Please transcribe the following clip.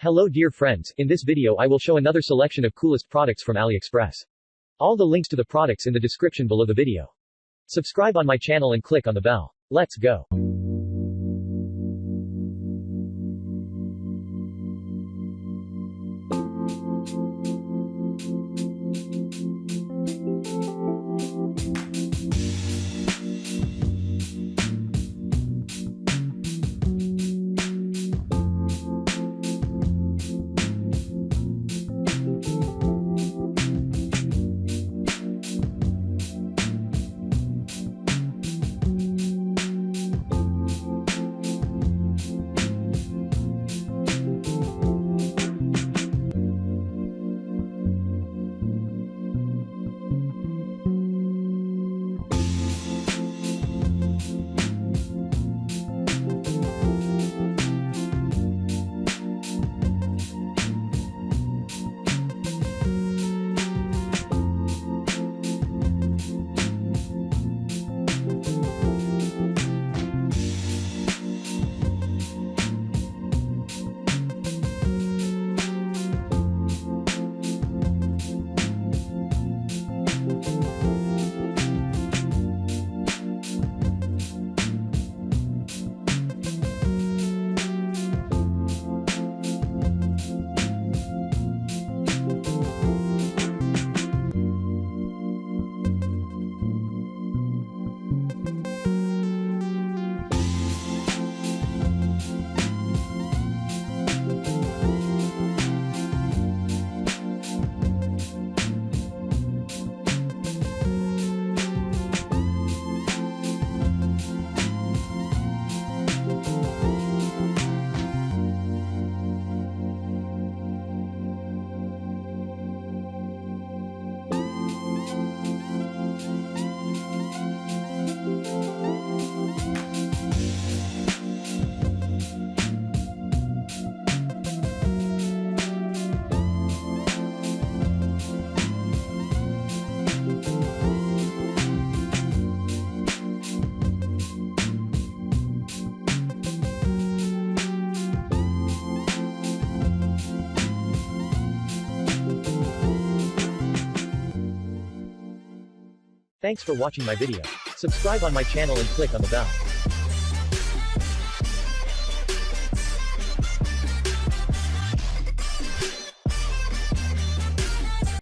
Hello dear friends, in this video I will show another selection of coolest products from AliExpress. All the links to the products in the description below the video. Subscribe on my channel and click on the bell. Let's go. Thanks for watching my video. Subscribe on my channel and click on the bell.